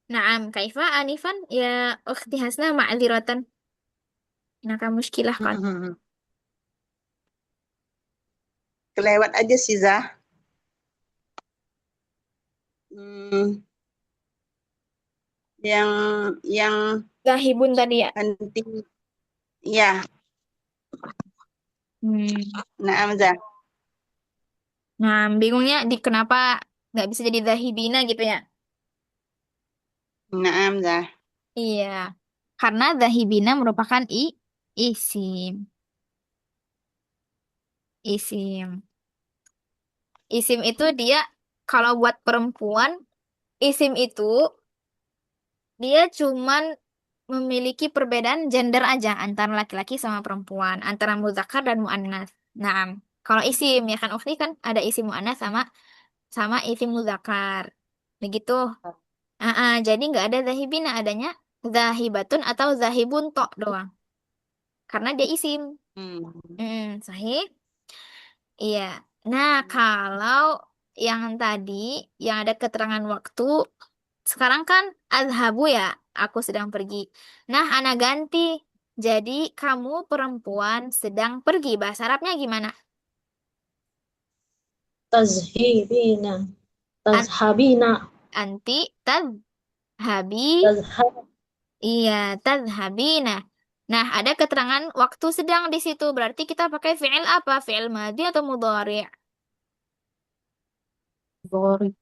Naam, kaifa anifan ya ukhti Hasna ma'dziratan. Naka muskilah kan. Kelewat aja sih, Zah. Hmm, yang Zahibun tadi ya. penting, ya, Hmm. naam, Zah. Nah, bingungnya di kenapa nggak bisa jadi zahibina gitu ya. Naam, Zah. Iya. Karena zahibina merupakan isim. Isim. Isim itu dia kalau buat perempuan, isim itu dia cuman memiliki perbedaan gender aja antara laki-laki sama perempuan, antara muzakkar dan muannats. Nah, kalau isim ya kan Ukhti kan ada isim muannats sama sama isim muzakkar. Begitu. Jadi nggak ada zahibina, adanya zahibatun atau zahibun tok doang. Karena dia isim. Hmm. Sahih? Iya. Nah, kalau yang tadi, yang ada keterangan waktu, sekarang kan azhabu ya, aku sedang pergi. Nah, ana ganti. Jadi, kamu perempuan sedang pergi. Bahasa Arabnya gimana? Tazhibina, An tazhabina, anti tadhabi. tazhab, Iya, tadhabina. Nah, ada keterangan waktu sedang di situ. Berarti kita pakai fi'il apa? Fi'il madhi atau mudhari'? gori,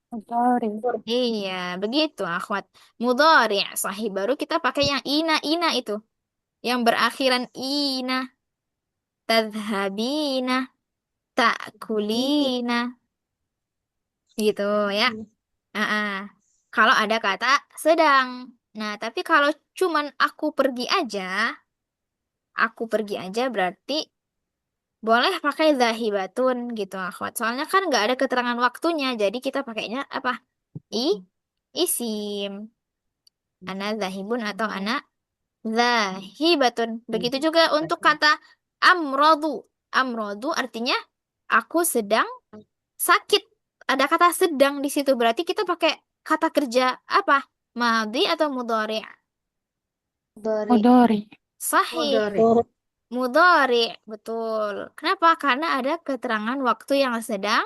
Iya, begitu, akhwat. Mudhari' sahih baru kita pakai yang ina itu. Yang berakhiran ina. Tadhabina, ta'kulina. Gitu ya. Ah, Kalau ada kata sedang. Nah, tapi kalau cuman aku pergi aja berarti boleh pakai zahibatun gitu, akhwat. Soalnya kan nggak ada keterangan waktunya, jadi kita pakainya apa? I, isim. Ana zahibun atau ana zahibatun. Begitu juga untuk kata amrodu. Amrodu artinya aku sedang sakit. Ada kata sedang di situ. Berarti kita pakai kata kerja apa? Madi atau mudhari'? Dari odori, Sahih. Mudore. Mudhari'. Betul. Kenapa? Karena ada keterangan waktu yang sedang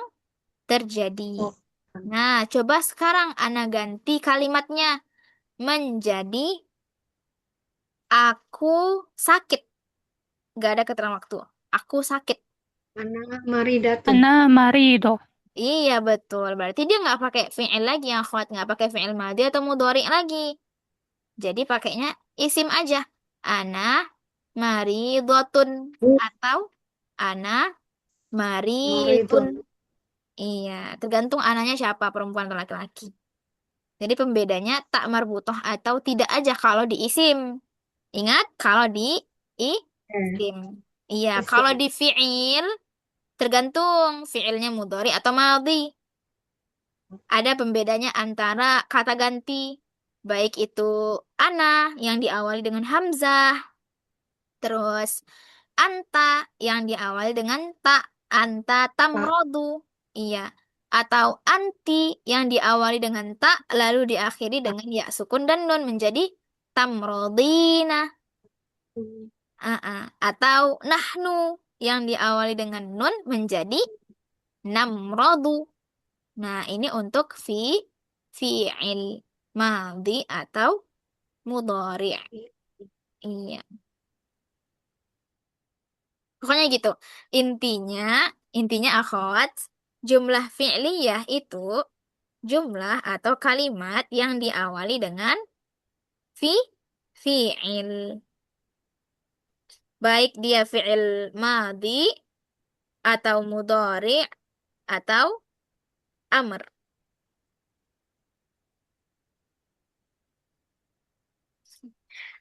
terjadi. Oh, Nah, coba sekarang Ana ganti kalimatnya menjadi aku sakit. Gak ada keterangan waktu. Aku sakit. anak Maridatun. ana marido, Iya betul. Berarti dia nggak pakai fi'il lagi yang kuat, nggak pakai fi'il madhi atau mudhari lagi. Jadi pakainya isim aja. Ana maridotun atau ana maridun. Maridun. Iya, tergantung ananya siapa, perempuan atau laki-laki. Jadi pembedanya tak marbutoh atau tidak aja kalau di isim. Ingat, kalau di isim. Iya, kalau Isim. di fi'il tergantung fi'ilnya mudhari atau madhi. Ada pembedanya antara kata ganti, baik itu ana yang diawali dengan hamzah, terus anta yang diawali dengan ta, anta Pak. tamrodu, iya, atau anti yang diawali dengan ta lalu diakhiri dengan ya sukun dan nun menjadi tamrodina. Atau nahnu yang diawali dengan nun menjadi namrodu. Nah, ini untuk fi'il madhi atau mudhari'. Iya. Pokoknya gitu. Intinya, intinya akhwat, jumlah fi'liyah itu jumlah atau kalimat yang diawali dengan fi fi'il. Baik dia fi'il madhi atau mudhari' atau amr.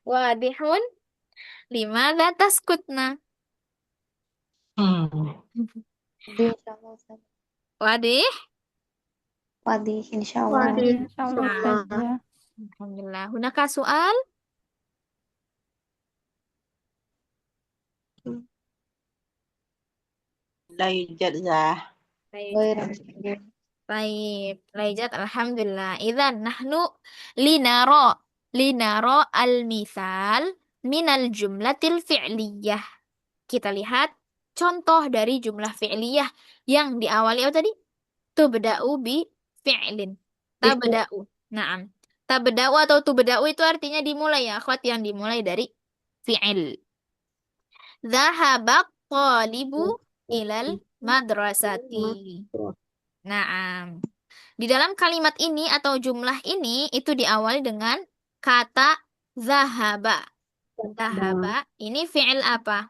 Wadihun limadza taskutna. hmm. Wadih, insyaallah Ustaz. Wadih. Wadih, insyaallah. Wadi, Wadih. insyaallah Nah, Ustazah. alhamdulillah. Hunaka soal? La yujad, Zah. Baik. Ghairun. Baik, Laijat, alhamdulillah. Idzan nahnu linaro linaro al-misal minal jumlatil fi'liyah. Kita lihat contoh dari jumlah fi'liyah yang diawali apa tadi? Tubda'u bi fi'lin. Tabda'u. Naam. Tabda'u atau tubda'u itu artinya dimulai ya, akhwat, yang dimulai dari fi'il. Zahabak talibu ilal madrasati. Naam. Di dalam kalimat ini atau jumlah ini itu diawali dengan kata zahaba. Zahaba ini fi'il apa?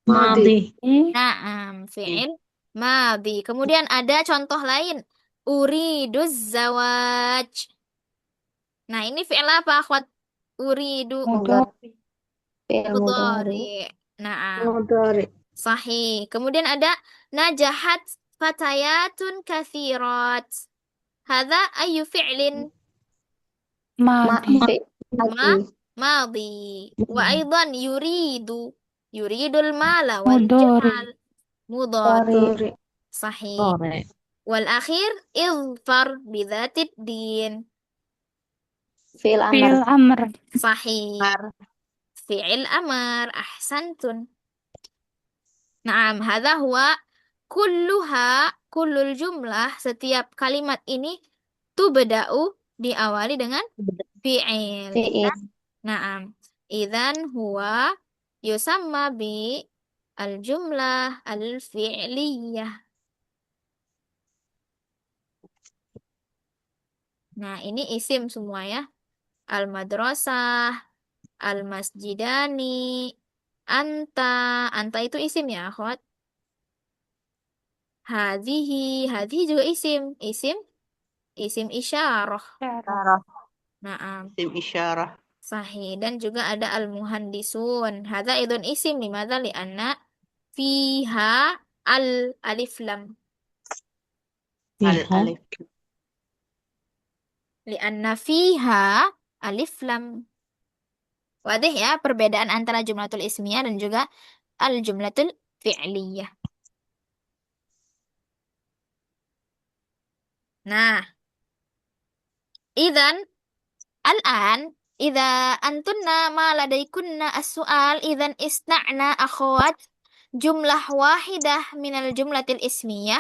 Madi. Naam, fi'il madhi. Kemudian ada contoh lain. Uriduz zawaj. Nah, ini fi'il apa, akhwat? Uridu Mudhari. Fi'il mudhari. mudhari. Naam, Mudhari. sahih. Kemudian ada najahat fatayatun kathirat. Hadza ayu fi'lin? Madi. Ma madhi. Wa aidan yuridu. Yuridul mala wal Mudhari. jamal. Mudhari. Mudhari. Sahih. Sore. والأخير اظفر بذات الدين. Fi'il Fil amr. amr. صحيح. فعل أمر. أحسنتم. نعم هذا هو كل الجملة. Setiap kalimat ini tubda'u diawali dengan fi'il. Fi'il. Naam. Idzan huwa yusamma bi al-jumlah al-fi'liyah. Nah, ini isim semua ya. Al-madrasah, al-masjidani, anta. Anta itu isim ya, akhwat. Hadhihi juga isim. Isim isyarah. Isyarah. Naam, Isim isyarah. sahih. Dan juga ada al-muhandisun. Hadza idun isim limadza li'anna fiha alif lam. Fiha. Alif. Li'anna fiha alif lam. Wadih ya perbedaan antara jumlatul ismiyah dan juga al-jumlatul fi'liyah. Nah, idzan الآن إذا أنتن ما لديكن السؤال إذا استعنا أخوات جملة واحدة من الجملة الاسمية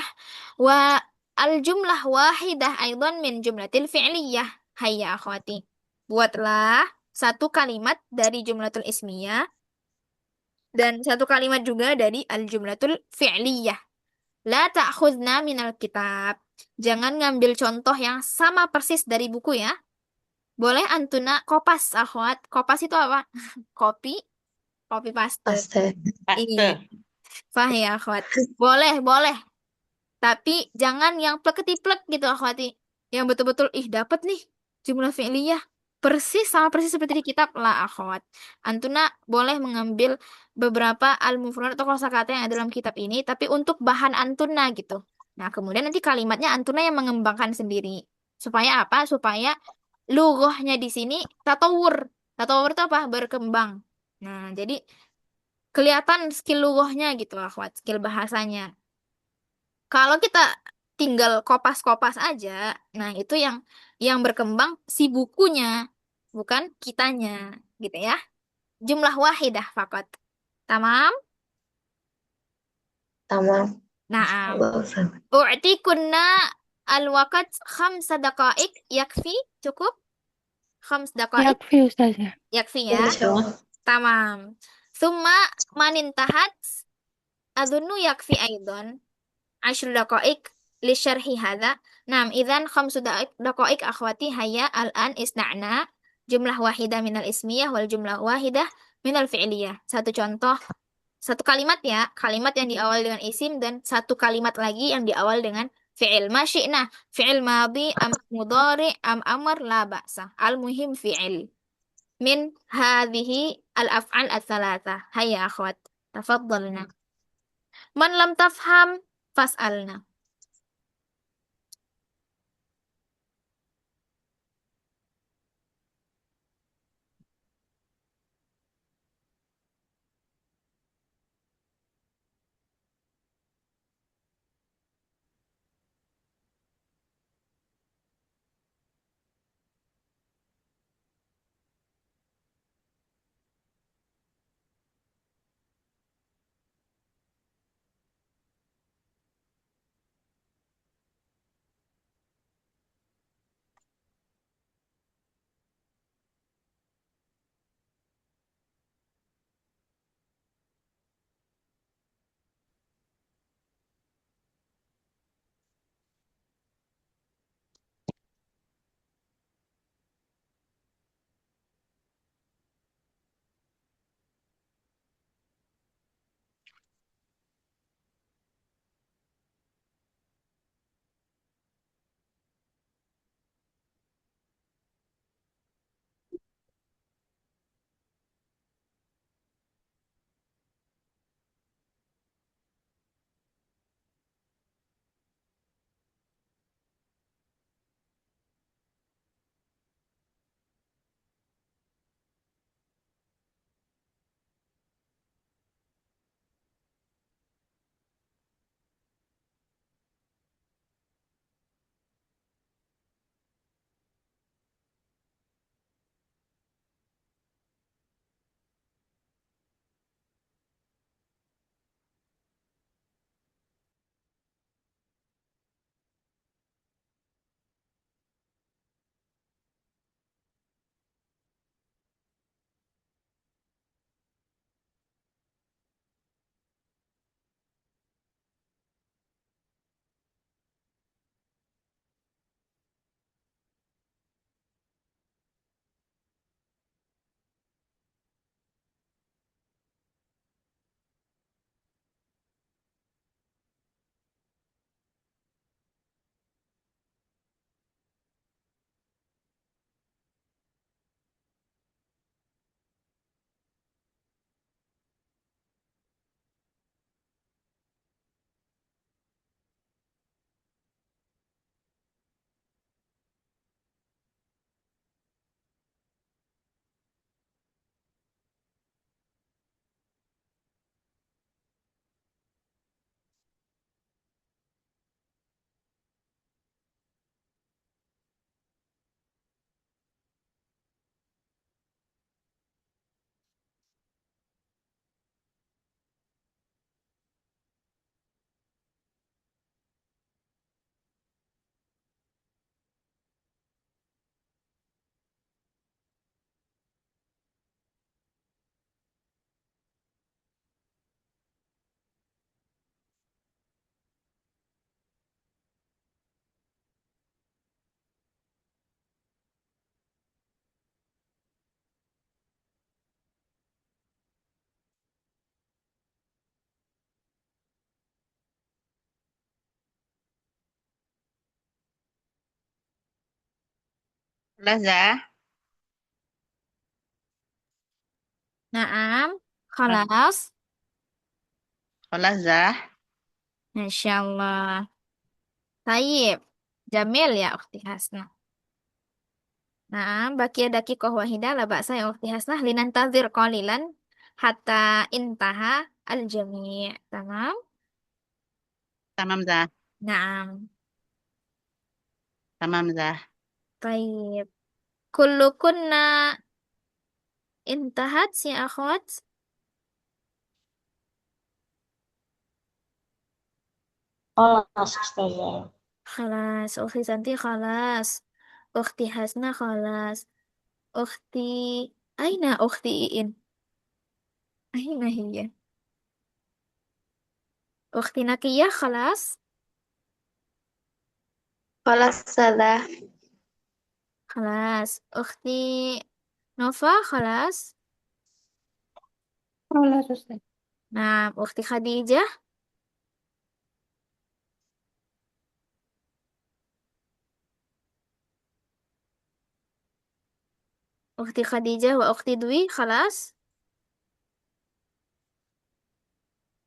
والجملة واحدة أيضا من جملة الفعلية. هيا أخواتي, buatlah satu kalimat dari jumlatul ismiyah dan satu kalimat juga dari al-jumlatul fi'liyah. La ta'khudna minal kitab. Jangan ngambil contoh yang sama persis dari buku ya. Boleh antuna kopas, akhwat. Kopas itu apa? Kopi, kopi paste. Paste. Iya, Paste. faham ya, akhwat. Boleh, boleh. Tapi jangan yang plek-ketiplek gitu, akhwati. Yang betul-betul, ih dapet nih jumlah fi'liyah. Persis sama persis seperti di kitab lah, akhwat. Antuna boleh mengambil beberapa al-mufrad atau kosakata yang ada dalam kitab ini, tapi untuk bahan antuna gitu. Nah, kemudian nanti kalimatnya antuna yang mengembangkan sendiri. Supaya apa? Supaya lughahnya di sini tatawur. Tatawur itu apa? Berkembang. Nah, jadi kelihatan skill lughahnya gitu, akhwat, skill bahasanya. Kalau kita tinggal kopas-kopas aja, nah itu yang berkembang si bukunya, bukan kitanya, gitu ya. Jumlah wahidah fakat. Tamam? Tamam. Naam. Allah Ustaz. U'tikunna al-waqt 5 daqaik yakfi? Cukup? 5 daqaik Yakfi Ustazah. yakfi ya. Insyaallah. Tamam. Summa manintahat adunnu yakfi aidan 10 daqaik li syarhi hadza. Nam, idzan 5 daqaik akhwati hayya al-an isna'na jumlah wahidah minal ismiyah wal jumlah wahidah minal fi'liyah. Satu contoh, satu kalimat ya, kalimat yang diawali dengan isim dan satu kalimat lagi yang diawali dengan fi'il. Masyi'na, fi'il madhi am mudhari am amr la ba'sa. Al-muhim fi'il. Min hadhihi al-af'al ats-tsalatsa. Hayya akhwat, tafaddalna. Man lam tafham fas'alna. Lah Zah. Naam. Khalas. Lah Zah. Masya Allah. Tayyib. Jamil ya, Ukhti Hasnah. Naam. Bakia dakikoh wahidah la ba'sa ya, Ukhti Hasnah. Linantazir qalilan hatta intaha al-jami'. Tamam. Tamam Zah. Naam. Tamam Zah. Tayyib. Kullukunna intahat si akhwat. خلاص أستاذة. Khalas. Ukhti Santi khalas. Ukhti Hasnah khalas. Ukhti... Aina ukhti Iin? Aina hiya? Ukhti Nakiyah khalas. خلاص أستاذة. Khalas. Ukhti Nova khalas. خلاص أستاذ. Nah, Ukhti Khadijah. Ukhti Khadijah wa Ukhti Dwi khalas.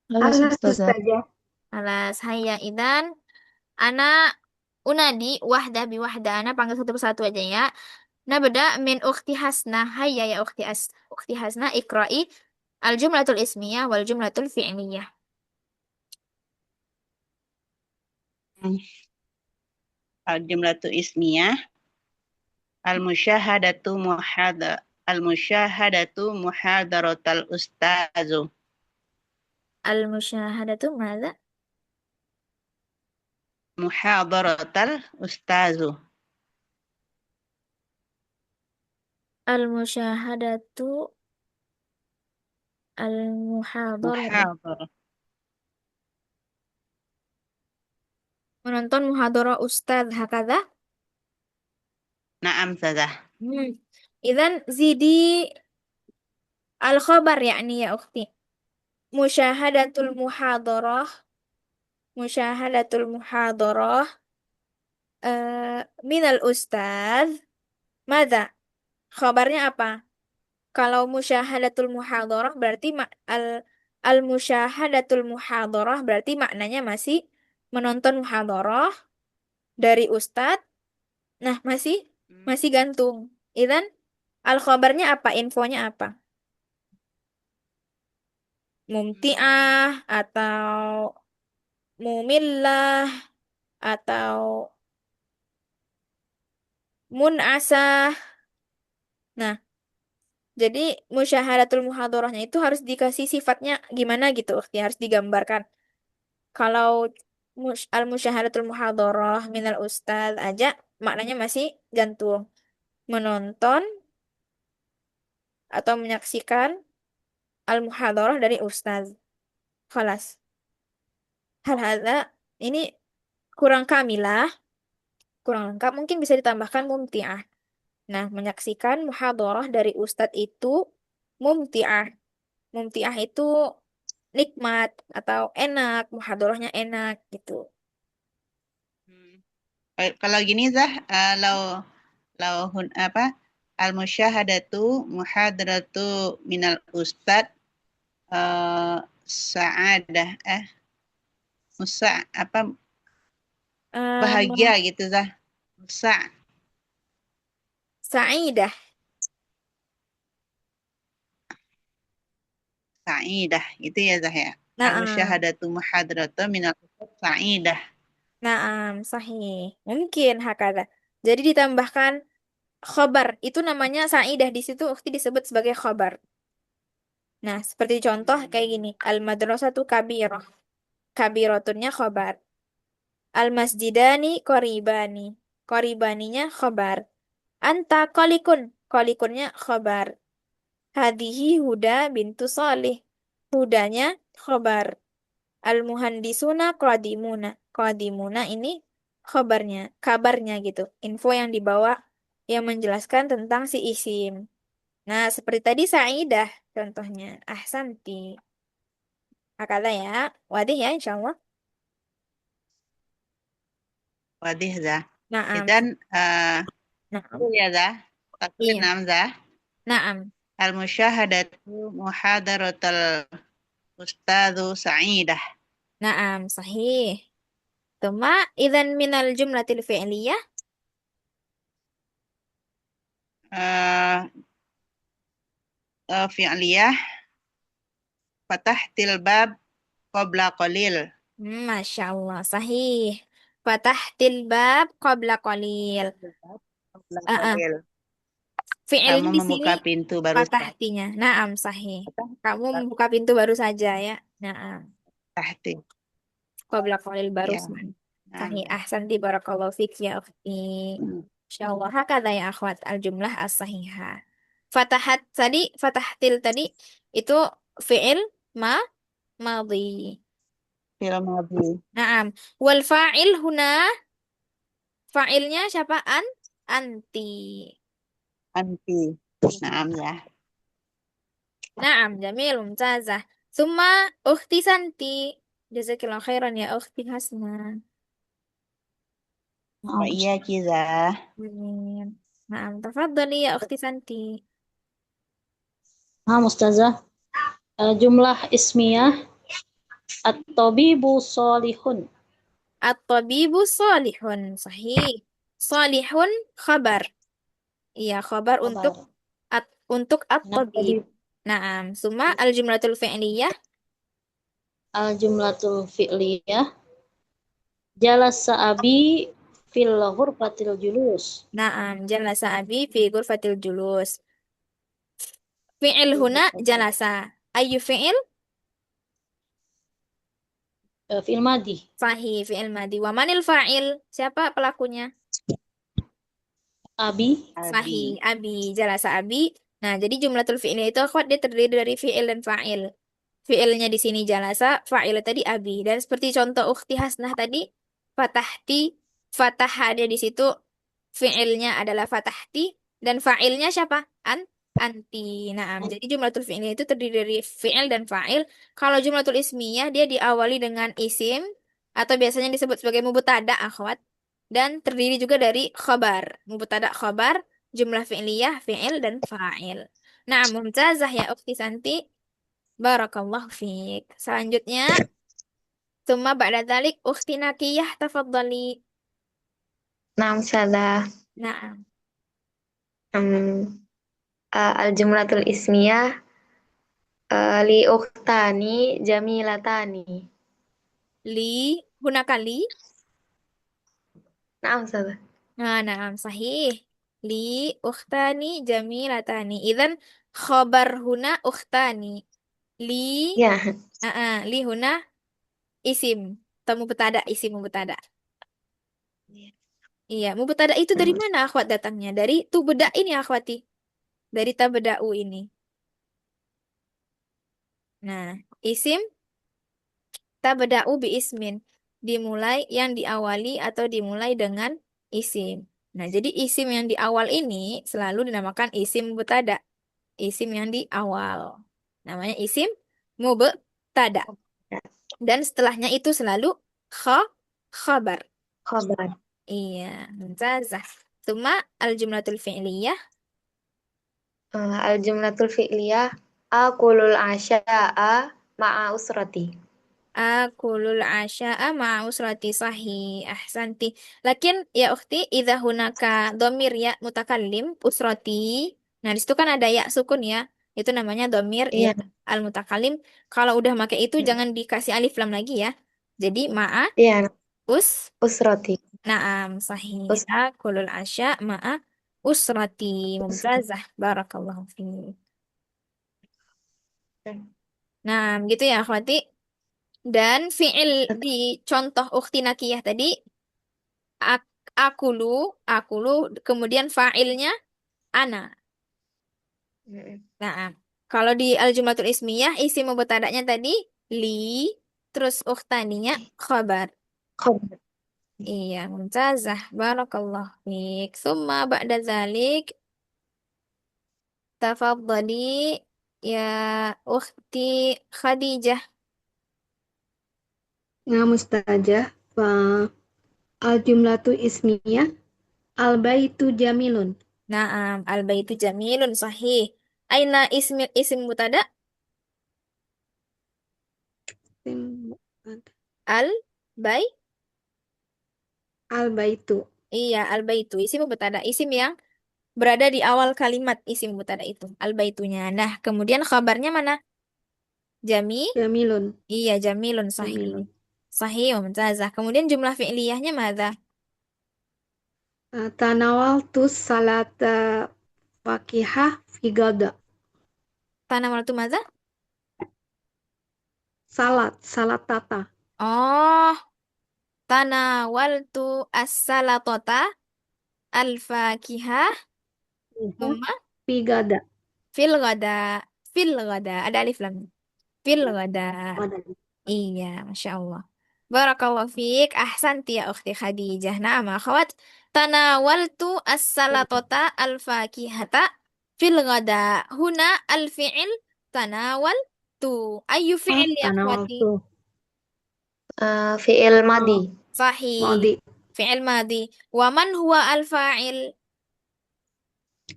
خلاص أستاذة. Khalas. Hayya idan. Ana unadi wahdah bi wahdah. Ana panggil satu persatu aja ya. Nabda min Ukhti Hasnah. Hayya ya Ukhti Hasnah ikra'i al-jumlatul ismiyah wal jumlatul fi'liyah. Al-jumlatu ismiyah. Al-musyahadatu muhadaratal ustazu. Al-musyahadatu madza? Muhadaratal ustazu. Al-musyahadatu al-muhadharah deh. Muhadarah. Menonton muhadharah ustadz hakadha. Naam Zah. Hmm. Idan zidi al-khabar yakni ya ukhti. Musyahadatul muhadharah. Musyahadatul muhadharah. Minal ustadz. Mada? Khabarnya apa? Kalau musyahadatul muhadharah berarti al-musyahadatul muhadharah berarti maknanya masih menonton muhadharah dari ustadz. Nah, masih masih gantung. Idan al-khabarnya apa? Infonya apa? Mumti'ah atau mumillah atau munasah. Nah, jadi musyahadatul muhadharahnya itu harus dikasih sifatnya gimana gitu, ya harus digambarkan. Kalau al-musyahadatul muhadharah minal ustaz aja maknanya masih gantung. Menonton atau menyaksikan al-muhadharah dari ustaz. Khalas. Hal hadza ini kurang kamilah, kurang lengkap, mungkin bisa ditambahkan mumti'ah. Nah, menyaksikan muhadharah dari ustadz itu mumti'ah. Mumti'ah itu nikmat atau enak, muhadharahnya enak gitu. Kalau gini Zah, apa? Al-musyahadatu muhadaratu minal ustad sa'adah apa bahagia Eh, gitu Zah. Sa' Sa'idah. sa'idah gitu ya Zah ya. Naam. Al-musyahadatu muhadaratu minal ustad sa'idah. Naam, sahih. Mungkin hakada. Jadi ditambahkan khobar. Itu namanya sa'idah di situ ukti disebut sebagai khobar. Nah, seperti contoh kayak gini. Al-madrasatu kabirah. Kabiratunnya khobar. Al-masjidani koribani. Koribaninya khobar. Anta kolikun. Kolikunnya khobar. Hadihi Huda bintu Salih. Hudanya khobar. Al-muhandisuna qadimuna. Qadimuna ini khobarnya, kabarnya gitu. Info yang dibawa yang menjelaskan tentang si isim. Nah, seperti tadi Sa'idah contohnya. Ahsanti. Akala ya. Wadih ya insya Allah. Wadih Zah. Naam. Dan Naam. Itu ya dah. Takwin Iya. hamzah. Naam. Al-musyahadatu muhadaratul ustadzu sa'idah. Naam. Sahih. Tuma idzan minal jumlatil fi'liyah. Eh fi'liyah fatahtil bab qabla qalil. Masya Allah. Sahih. Fatahtil bab qabla qalil. Qabla Ah, ah. qalil. Fi'il Kamu di sini membuka pintu barusan. fatahtinya. Naam. Sahih. Kamu Fatah- membuka pintu baru saja ya. Naam. Tahti. Qabla qalil Ya. barusan. Nah, Sahih. dah. Ahsanti barakallahu fik ya ukhti. Hmm. Insyaallah hakadha ya akhwat al-jumlah as-sahihah. Fatahat tadi, fatahtil tadi itu fi'il ma madhi. Film madhi. Naam. Wal fa'il huna fa'ilnya siapa? Anti. Anti. Naam ya. Naam, jamil mumtazah. Summa ukhti Santi. Jazakillah khairan ya ukhti Hasna. Wa iya kiza. Amin. Naam, tafadhali ya ukhti Santi. Nah, Ustazah. Jumlah ismiyah at-tabibu solihun. At-tabibu salihun. Sahih. Salihun khabar. Iya, khabar untuk Khabar. untuk Nah, at-tabib. Naam, summa al-jumlatul fi'liyah. al-jumlatul fi'liyah. Jalasa abi fil ghurfatil julus. Naam, jalasa abi fi ghurfatil julus. Fi'il huna jalasa. Ayu fi'il? Fi'il madi. Sahih, fi'il madi. Wa manil fa'il? Siapa pelakunya? Abi. Sahih, Abi. abi. Jalasa abi. Nah, jadi jumlatul fi'liyah itu akhwat dia terdiri dari fi'il dan fa'il. Fi'ilnya di sini jalasa, fa'il tadi abi. Dan seperti contoh ukhti Hasnah tadi, fatahti, fatah dia di situ, fi'ilnya adalah fatahti, dan fa'ilnya siapa? Anti. Naam. Jadi jumlatul fi'liyah itu terdiri dari fi'il dan fa'il. Kalau jumlatul ismiyah, dia diawali dengan isim, atau biasanya disebut sebagai mubtada, akhwat. Dan terdiri juga dari khabar. Mubtada khabar, jumlah fi'liyah, fi'il, dan fa'il. Nah, mumtazah ya ukhti Santi. Barakallahu fiik. Selanjutnya, summa ba'da dzalik ukhti Nakiyah tafadhali. Nah, Ustazah. Nah, Hmm, al-jumlatul ismiyah li ukhtani jamilatani. li hunakali. Nah, Ustazah. Nah, sahih. Li ukhtani jamilatani. Idzan khabar huna ukhtani. Li Ya, li huna isim. Atau mubtada, isim mubtada. Iya, mubtada itu dari hmm, mana akhwat datangnya? Dari tubeda ini akhwati. Dari tabeda'u ini. Nah, isim tabeda'u bi ismin. Dimulai yang diawali atau dimulai dengan isim. Nah, jadi isim yang di awal ini selalu dinamakan isim mubtada. Isim yang di awal. Namanya isim mubtada. Dan setelahnya itu selalu kha, khabar. khabar. Iya, mumtazah. Tuma al-jumlatul fi'liyah. Al-jumlatul fi'liyah akulul asya'a ma'a usrati. Akulul asya'a ma'a usrati sahih. Ahsanti. Lakin ya ukhti, idza hunaka domir ya mutakallim usrati. Nah, di situ kan ada ya sukun ya. Itu namanya domir ya Iya. al-mutakallim. Kalau udah pakai itu jangan dikasih alif lam lagi ya. Jadi ma'a Iya, us usrati. na'am sahih. Us- Akulul asya' ma'a usrati. usrati. Mumtazah. Barakallahu fiik. Nah, gitu ya akhwati. Dan fi'il di contoh ukhti nakiyah tadi akulu, akulu, kemudian fa'ilnya ana. Mm-mm. Nah, kalau di al-jumlatul ismiyah isi mubtada'nya tadi li, terus ukhtaninya khabar. Khabar. Iya, mumtazah. Barakallah fiik. Summa ba'da zalik tafadhali ya ukhti Khadijah. Nah, mustajah fa al-jumlatu ismiyah Al-baitu jamilun. Naam, al-baitu jamilun sahih. Aina isim mutada? Sim- Al-bai? Al-baitu. Iya, al-baitu. Isim mutada. Isim yang berada di awal kalimat isim mutada itu. Al-baitunya. Nah, kemudian khabarnya mana? Jami? Jamilun. Iya, jamilun sahih. Jamilun. Sahih, mumtazah. Kemudian jumlah fi'liyahnya mana? Tanawaltu salata fakihah fi gada. Tanawal tu maza? Salat tata. Oh, tanawaltu as-salatota al-fakihah. Thumma Fi gada. fil ghada. Fil ghada. Ada alif lam. Fil ghada. Ada. Iya, Masya Allah. Barakallahu fiik. Ahsanti ya ukhti Khadijah. Naam, akhwat. Tanawaltu as-salatota al-fakihata fil ghada. Huna al-fi'il tanawaltu. Ayu fi'il ya akhwati? Tanawaltu. Fi'il madi. Sahih. Madi. Fi'il madi. Wa man huwa al-fa'il?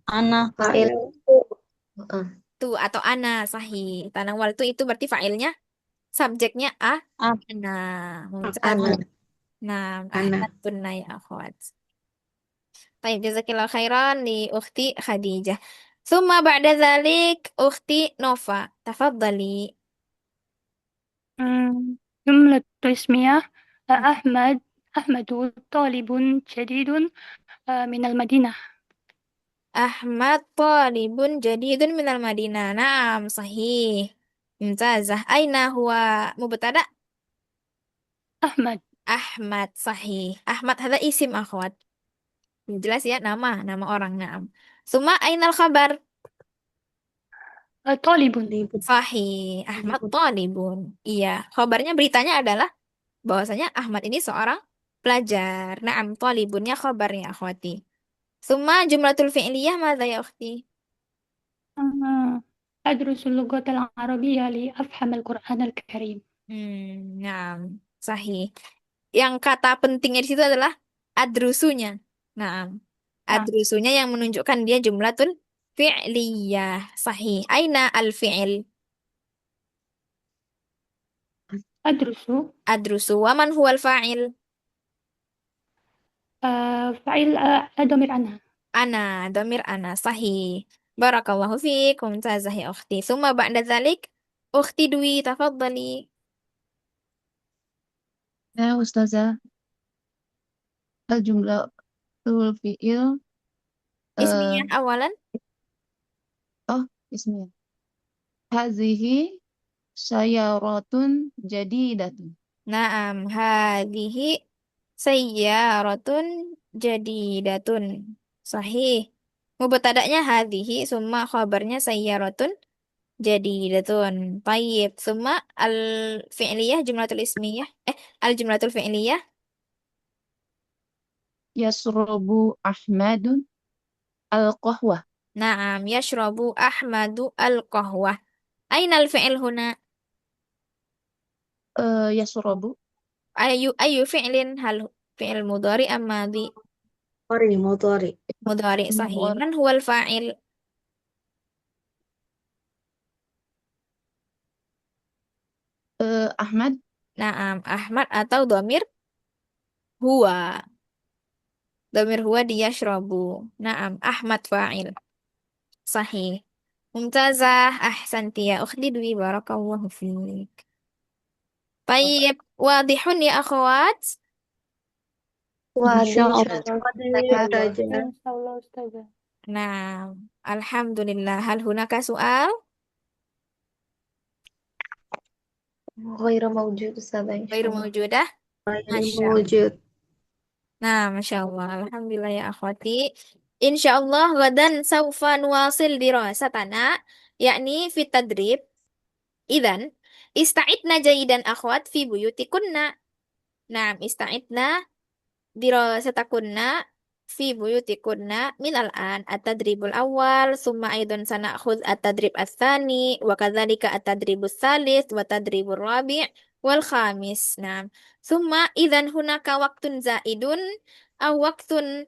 Ana. Fa'il. Uh, Tu atau ana. Sahih. Tanawaltu itu berarti fa'ilnya. Subjeknya A. ana. Ana. Mumtazah. Nah, Ana. ahsantunna ya akhwat. Baik, jazakillah khairan li ukhti Khadijah. Thumma ba'da dhalik ukhti Nova. Tafadhali. جملة اسمية أحمد طالب جديد من المدينة. Ahmad talibun jadidun minal Madinah. Naam, sahih. Mumtazah. Aina huwa mubtada? أحمد Ahmad, sahih. Ahmad hadha isim akhwat. Jelas ya, nama orang. Naam. Summa ainal khabar? طالب. Sahih. Ahmad talibun. Iya, khabarnya beritanya adalah bahwasanya Ahmad ini seorang pelajar. Naam, talibunnya khabarnya akhwati. Summa jumlatul fi'liyah madza ya ukhti? أدرس اللغة العربية لأفهم القرآن الكريم. Naam, sahih. Yang kata pentingnya di situ adalah adrusunya. Naam. نعم. Adrusunya yang menunjukkan dia jumlatul fi'liyah. Sahih. Aina al-fi'il? أدرس Adrusu. Waman huwal fa'il? فعل ضمير أنا. Ana, domir ana, sahih. Barakallahu fiik, mumtazah ya ukhti. Summa ba'da dhalik, ukhti Dwi, tafadhali. Ya, Ustazah. Jumlah fi'il. Ismiyah awalan. Oh, ismiyah. Hazihi sayaratun jadidatun. Naam, hadhihi sayyaratun jadidatun. Sahih. Mubtada'nya hadhihi, summa khabarnya sayyaratun jadidatun. Tayyib. Summa al-fi'liyah jumlatul ismiyah. Al-jumlatul fi'liyah. Yasrobu Ahmadun al-qahwah. Naam, yashrabu Ahmadu al-qahwah. Aina al-fi'il huna? Yasrobu. Ayu fi'lin hal fi'il mudhari am madhi? Mudhari. Mudhari sahih. Mudhari. Man huwal fa'il? Ahmad. Naam, Ahmad atau dhamir huwa. Dhamir huwa diyashrabu. Naam, Ahmad fa'il. Sahih. Mumtazah, ahsanti ya ukhti Dwi, barakallahu fiik. Tayyib, wadihun ya akhwat? Insyaallah. إن شاء الله أستاذة. Nah, alhamdulillah. Hal hunaka soal? Ghairu mawjud Ustazah, Ghairu insyaallah. mawjudah? Masya Allah. Mawjud. Nah, Masya Allah. Alhamdulillah ya akhwati. Insya Allah gadan saufa nuwasil dirasatana, yakni fit tadrib. Idan, ista'idna jayidan akhwat fi buyutikunna. Nah, ista'idna dirasatakunna fi buyutikunna min al-an at-tadribul awal, summa aidon sana'khudh at-tadrib ats-tsani, wa kadzalika at-tadribus tsalits wa tadribur rabi' wal khamis. Nah, summa idzan hunaka waktun zaidun aw waktun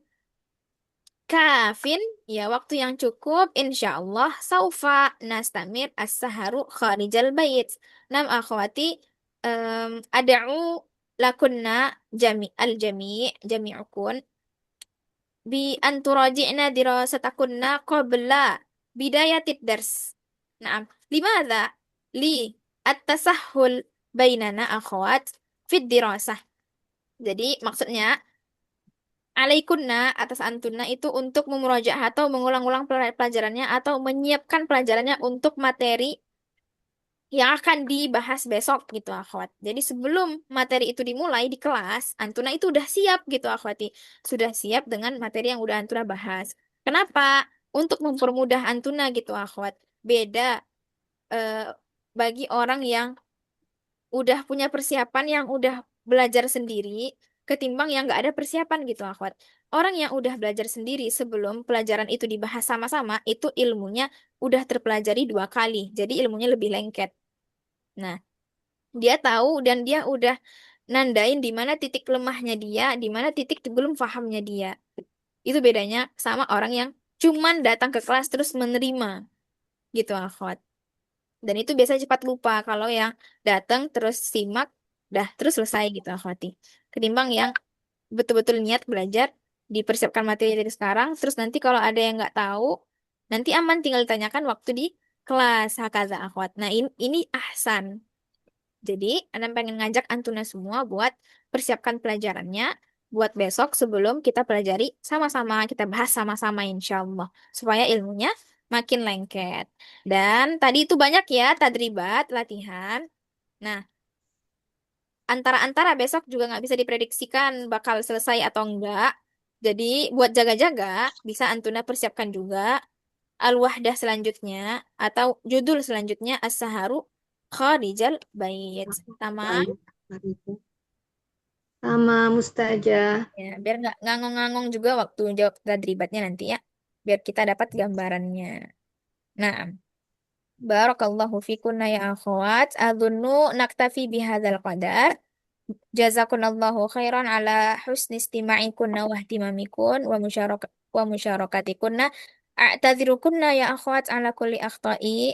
kafin, ya waktu yang cukup, insyaallah, saufa nastamir as-saharu kharijal bait. Nam akhwati, ada'u lakunna jami'ukun, bi anturaji'na dirasatakunna qabla bidayatid dars. Naam, limadha? Li at-tasahhul bainana akhwat fid dirasah. Jadi maksudnya alaikunna atas antunna itu untuk memurajaah atau mengulang-ulang pelajarannya atau menyiapkan pelajarannya untuk materi yang akan dibahas besok gitu akhwat. Jadi sebelum materi itu dimulai di kelas, antuna itu udah siap gitu akhwati. Sudah siap dengan materi yang udah antuna bahas. Kenapa? Untuk mempermudah antuna gitu akhwat. Beda eh, bagi orang yang udah punya persiapan, yang udah belajar sendiri, ketimbang yang nggak ada persiapan gitu akhwat. Orang yang udah belajar sendiri sebelum pelajaran itu dibahas sama-sama, itu ilmunya udah terpelajari 2 kali. Jadi ilmunya lebih lengket. Nah, dia tahu dan dia udah nandain di mana titik lemahnya dia, di mana titik belum pahamnya dia. Itu bedanya sama orang yang cuman datang ke kelas terus menerima gitu akhwat. Dan itu biasa cepat lupa kalau yang datang terus simak, dah terus selesai gitu akhwati. Ketimbang yang betul-betul niat belajar, dipersiapkan materi dari sekarang, terus nanti kalau ada yang nggak tahu, nanti aman tinggal ditanyakan waktu di kelas, hakaza akhwat. Nah ini ahsan. Jadi, Ana pengen ngajak Antuna semua buat persiapkan pelajarannya buat besok sebelum kita pelajari sama-sama, kita bahas sama-sama insya Allah. Supaya ilmunya makin lengket. Dan tadi itu banyak ya tadribat, latihan. Nah, antara-antara besok juga nggak bisa diprediksikan bakal selesai atau enggak. Jadi, buat jaga-jaga, bisa Antuna persiapkan juga al-wahdah selanjutnya atau judul selanjutnya as-saharu kharijal bait. Tamam. Sama Mustajah. Ya, biar nggak ngangong-ngangong juga waktu jawab tadribatnya nanti ya. Biar kita dapat gambarannya. Nah, barakallahu fikunna ya akhwat. Adunnu naktafi bihadzal qadar. Jazakunallahu khairan ala husni istima'ikunna wa ihtimamikum wa musyarakatikunna. A'tadhirukunna ya akhwat ala kulli akhta'i.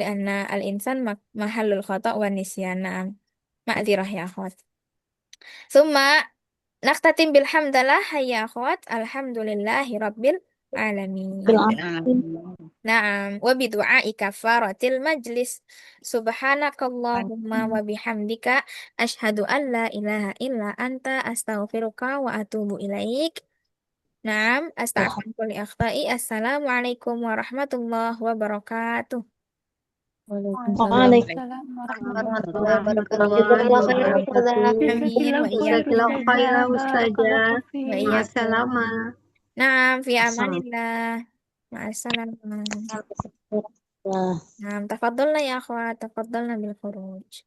Lianna al-insan mahallul khata' wa nisyana. Ma'dzirah ya akhwat. Summa naktatim bilhamdalah ya akhwat. Alhamdulillahi rabbil alamin. Naam, wa bidu'ai kafaratil majlis. Subhanakallahumma wa bihamdika asyhadu an la ilaha illa anta astaghfiruka wa atubu ilaik. Naam, astaghfiruka li akhtai. Assalamualaikum warahmatullahi wabarakatuh. Waalaikumsalam. Waalaikumsalam warahmatullahi warahmatullahi Warahmatullahi Jazakallah khairan wabarakatuh. Ustazah. Amin wa iyyakum. Jazakallahu khairan Barakallahu Mustajah. fiik. Wa iyyakum. Ma'assalamah. Naam, fi Assalam. amanillah. Ma'assalamah. Nah, Naam, tafadhalna ya akhwat, tafadhalna bil khuruj.